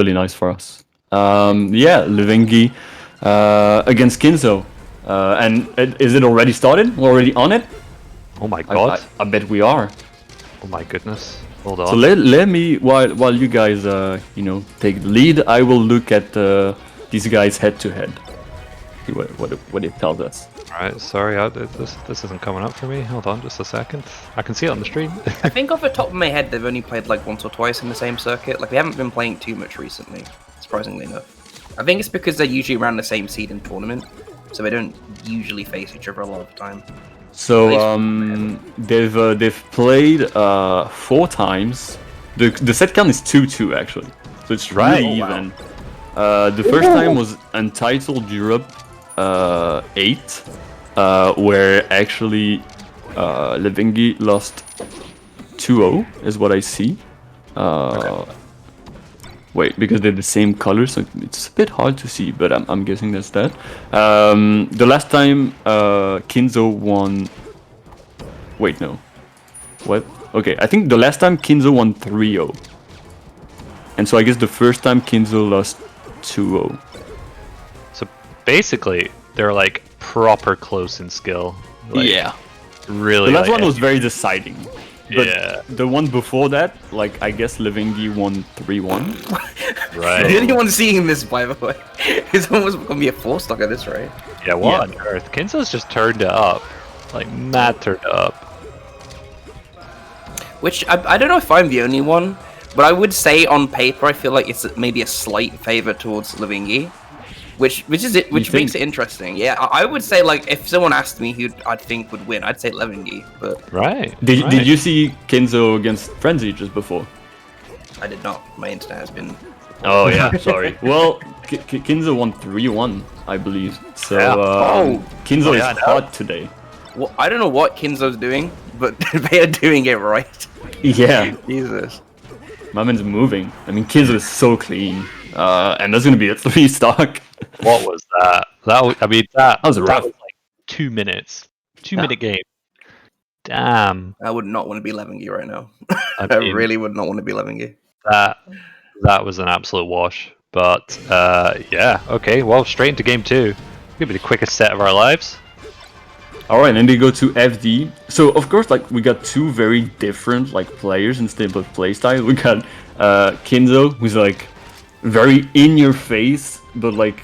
really nice for us. Yeah, Levingy against Kins0. And is it already started? We're already on it? Oh my god. I bet we are. Oh my goodness. Hold on. So let me, while you guys take the lead, I will look at these guys head to head. See what it tells us. Alright, sorry, this isn't coming up for me. Hold on just a second. I can see it on the stream. I think off the top of my head, they've only played like once or twice in the same circuit. Like, they haven't been playing too much recently, surprisingly enough. I think it's because they're usually around the same seed in tournament, so they don't usually face each other a lot of the time. So they've played 4 times. The set count is 2-2 actually, so it's really even. The first time was Untitled Europe 8, where actually Levingy lost 2-0 is what I see. Wait, because they're the same color, so it's a bit hard to see, but I'm guessing that's that. The last time Kins0 won... Wait, no. What? Okay, I think the last time Kins0 won 3-0. And so I guess the first time Kins0 lost 2-0. So basically, they're like proper close in skill. Like, yeah. Really. The last one was very deciding. But yeah. the one before that, like, I guess Levingy won 3-1. Right. The only one seeing this, by the way, is almost gonna be a 4-stock at this rate. Yeah, what on earth? Kins0's just turned it up. Like, mad turned it up. Which, I don't know if I'm the only one, but I would say on paper, I feel like it's maybe a slight favor towards Levingy. Which makes it interesting. Yeah, I would say, like, if someone asked me who I'd think would win, I'd say Levingy, but... Right. Did you see Kins0 against Frenzy just before? I did not. My internet has been... Oh yeah, sorry. Well, Kins0 won 3-1, I believe. So Kins0 is hot today. Well, I don't know what Kins0's doing, but they are doing it right. Yeah. Jesus. My man's moving. I mean, Kins0 is so clean. And that's gonna be a 3-stock. What was that? That was rough. like 2 minutes. 2-minute game. Damn. I would not want to be Levingy right now. I I really would not want to be Levingy. That was an absolute wash. But yeah, okay. Well, straight into game 2. Gonna be the quickest set of our lives. Alright, and they go to FD. So of course, like, we got 2 very different like players instead of playstyle. We got Kins0, who's like very in your face, but like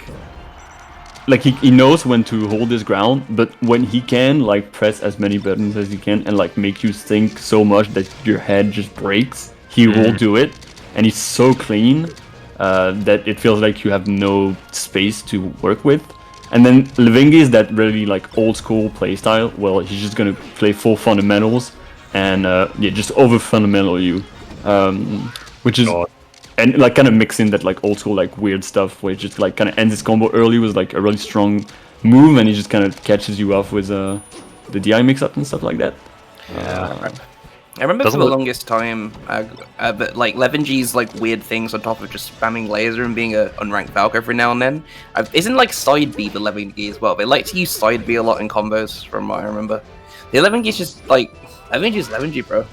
he knows when to hold his ground, but when he can like press as many buttons as he can and like make you think so much that your head just breaks, he will do it. And he's so clean that it feels like you have no space to work with. And then Levingy is that really like old school playstyle. Well, he's just gonna play full fundamentals and yeah, just over fundamental you, which is and like kind of mix in that like old school like weird stuff where he just like kind of ends his combo early with like a really strong move, and he just kind of catches you off with the DI mix up and stuff like that. Yeah. I remember for the longest time, but like Levingy's like weird things on top of just spamming laser and being a unranked Falco every now and then. Isn't like side B the Levingy as well? They like to use side B a lot in combos, from what I remember. The Levingy's just like Levingy's Levingy, bro.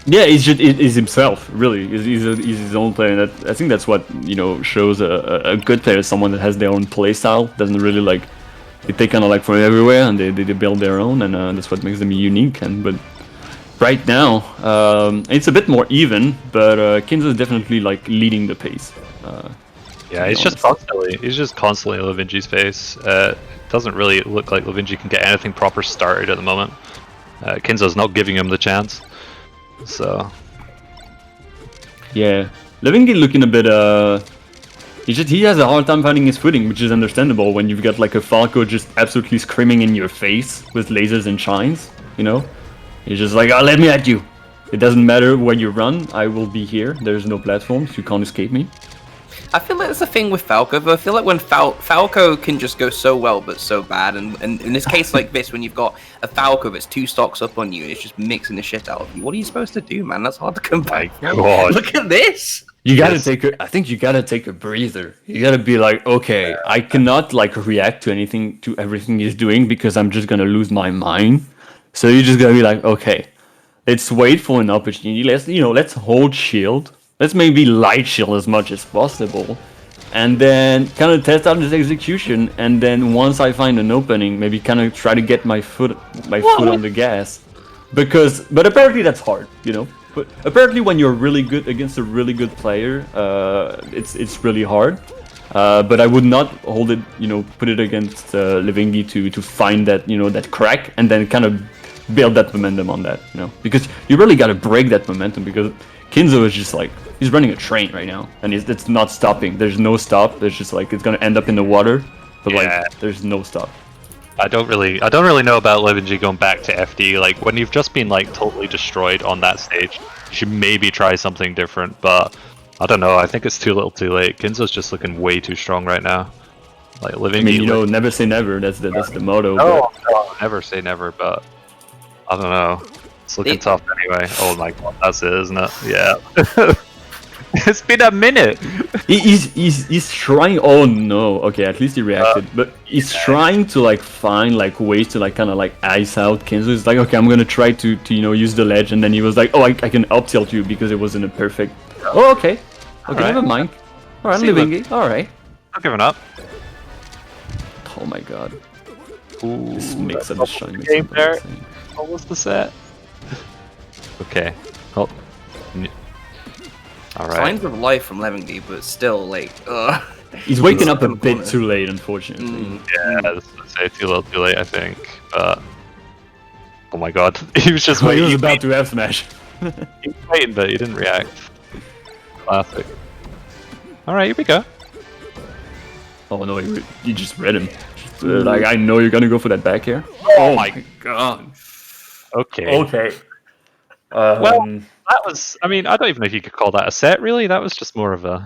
Yeah, he's himself. Really, he's his own player. And I think that's what shows a good player, someone that has their own play style. Doesn't really like they take kind of like from everywhere and they build their own, and that's what makes them unique. But right now, it's a bit more even, but Kins0 is definitely like leading the pace. Yeah, he's just constantly in Levingy's face. Doesn't really look like Levingy can get anything proper started at the moment. Kins0's not giving him the chance. So yeah, Levingy looking a bit. He has a hard time finding his footing, which is understandable when you've got like a Falco just absolutely screaming in your face with lasers and shines. He's just like, oh, let me at you. It doesn't matter where you run, I will be here. There's no platforms, you can't escape me. I feel like that's the thing with Falco, but I feel like when Falco can just go so well but so bad, and in this case like this, when you've got a Falco that's 2 stocks up on you and it's just mixing the shit out of you, what are you supposed to do, man? That's hard to come back from. Look at this! I think you gotta take a breather. You gotta be like, okay, I cannot like react to everything he's doing because I'm just gonna lose my mind. So you just gotta be like, okay, let's wait for an opportunity. Let's hold shield let's maybe light shield as much as possible, and then kind of test out this execution. And then once I find an opening, maybe kind of try to get my foot on the gas, but apparently that's hard, you know. But apparently when you're really good against a really good player, it's really hard. But I would not hold it, you know, put it against Levingy to find that, you know, that crack and then kind of build that momentum on that, you know, because you really got to break that momentum, because Kins0 is just like, he's running a train right now and it's not stopping. There's no stop. There's just like, it's gonna end up in the water, but like there's no stop. I don't really know about Levingy going back to FD. Like when you've just been like totally destroyed on that stage, you should maybe try something different, but I don't know. I think it's too little, too late. Kins0's just looking way too strong right now. Like Levingy. I mean, you know, never say never. That's the motto. No, never say never. But I don't know. It's looking tough anyway. Oh my god, that's it, isn't it? Yeah. It's been a minute. He's trying. Oh no. Okay, at least he reacted. But he's trying to like find like ways to like kind of like ice out Kins0. He's like, okay, I'm gonna try to you know, use the ledge, and then he was like, oh, I can up tilt you because it wasn't a perfect. Oh, okay. Okay, never mind. All right, Levingy. All right. I'm giving up. Oh my god. Ooh, This makes up shine. Game there. What was the set? Okay. Oh. Alright. Signs of life from Levingy, but still, like, He's waking up a bit too late, unfortunately. Yeah, this is too little, too late, I think. But oh my god, he was just waiting. He was about to F smash. He was waiting, but he didn't react. Classic. Alright, here we go. Oh no, you just read him. Like, I know you're gonna go for that back here. Oh my god. Okay. Okay. Well, that was. I mean, I don't even know if you could call that a set. Really, that was just more of an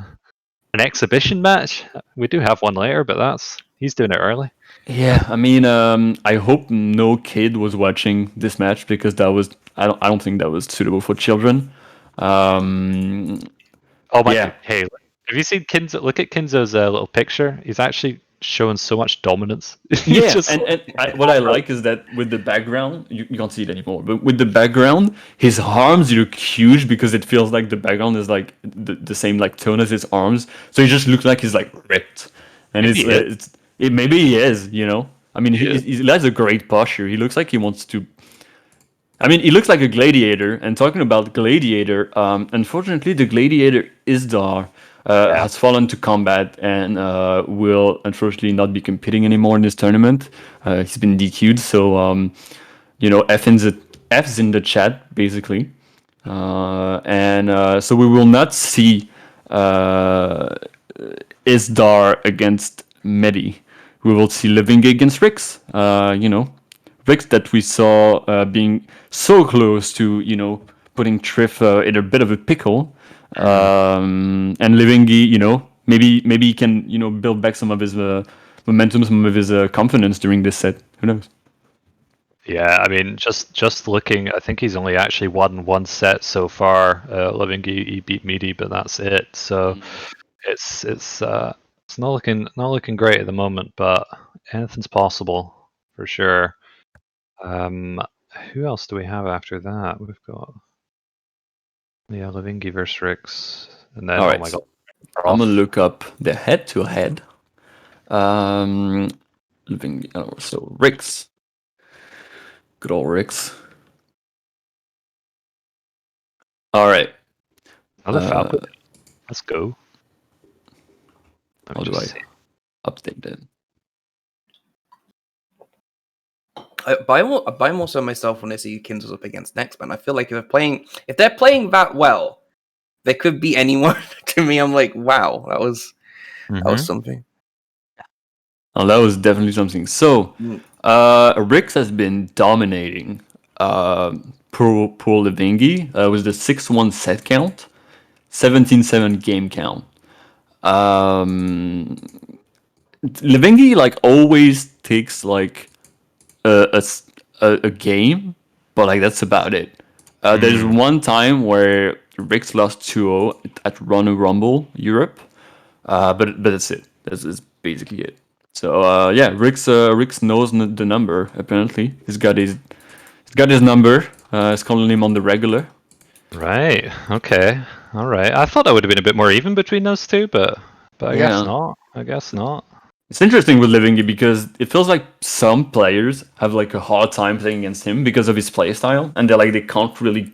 exhibition match. We do have one later, but he's doing it early. Yeah, I mean, I hope no kid was watching this match, because that was. I don't think that was suitable for children. Oh my! Yeah. Hey, have you seen Kins0? Look at Kins0's little picture. He's actually showing so much dominance. Yeah, what I like is that with the background, you can't see it anymore, but with the background, his arms look huge because it feels like the background is like the same like tone as his arms, so he just looks like he's like ripped, and maybe he is, you know. I mean, he has a great posture. He looks like he wants to. I mean, he looks like a gladiator. And talking about gladiator, unfortunately, the gladiator Isdar has fallen to combat and will unfortunately not be competing anymore in this tournament. He's been DQ'd, so you know, F's in the chat basically, and so we will not see Isdar against Medi. We will see Levingy against Rix. You know, Rix that we saw being so close to, you know, putting Triff in a bit of a pickle. And Levingy, you know, maybe he can, you know, build back some of his momentum, some of his confidence during this set. Who knows? Yeah, I mean, just looking, I think he's only actually won one set so far. Levingy, he beat Medi, but that's it. So it's not looking great at the moment, but anything's possible for sure. Who else do we have after that? We've got Levingy versus Rix, and then oh my god, I'm gonna look up the head-to-head. Levingy, so Rix, good old Rix. All right, another Falcon. Let's go. How do I update it? I buy more so myself when I see Kins0 up against next man. I feel like if they're playing that well, they could be anyone. To me, I'm like, wow, that was something. Oh, that was definitely something. So, Rix has been dominating pro Levingy. It was the 6-1 set count, 17-7 game count. Levingy like always takes like a game, but like that's about it. There's one time where Rix lost 2-0 at Rumble Europe, but that's it. That's basically it. So yeah, Rix knows the number. Apparently, he's got his number. He's calling him on the regular. Right. Okay. All right. I thought that would have been a bit more even between those two, but I guess Yeah. not. I guess not. It's interesting with Levingy because it feels like some players have like a hard time playing against him because of his playstyle, and they can't really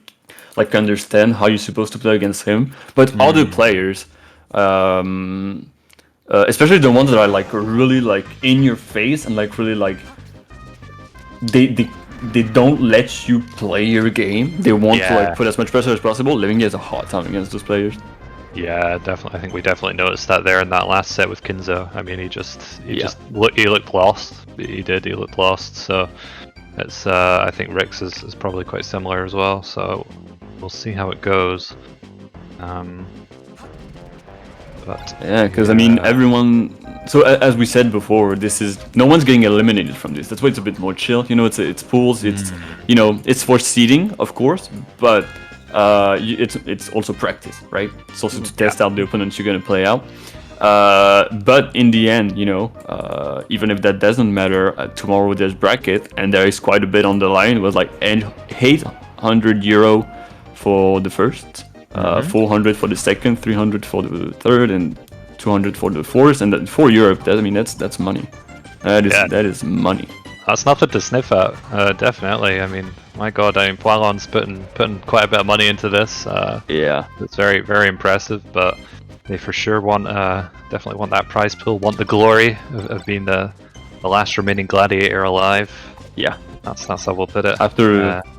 like understand how you're supposed to play against him. But other players, especially the ones that are like really like in your face and like really like they don't let you play your game. They want to like Yeah. put as much pressure as possible. Levingy has a hard time against those players. Yeah, definitely. I think we definitely noticed that there in that last set with Kins0. I mean, he Yeah. looked lost. He looked lost. So it's I think Rick's is probably quite similar as well. So we'll see how it goes. But Yeah, because I mean, everyone. So as we said before, this is no one's getting eliminated from this. That's why it's a bit more chill. You know, it's pools. It's it's for seeding, of course, but it's also practice, right? It's also to test out the opponents you're gonna play out. But in the end, even if that doesn't matter, tomorrow there's bracket, and there is quite a bit on the line. It was like 800 euro for the first. 400 for the second, 300 for the third, and 200 for the fourth. And then for Europe, that's money. That is money. That's nothing to sniff at. Definitely. I mean, my God, Poilon's putting quite a bit of money into this. Yeah. It's very, very impressive. But they for sure definitely want that prize pool. Want the glory of being the last remaining gladiator alive. Yeah. That's how we'll put it. After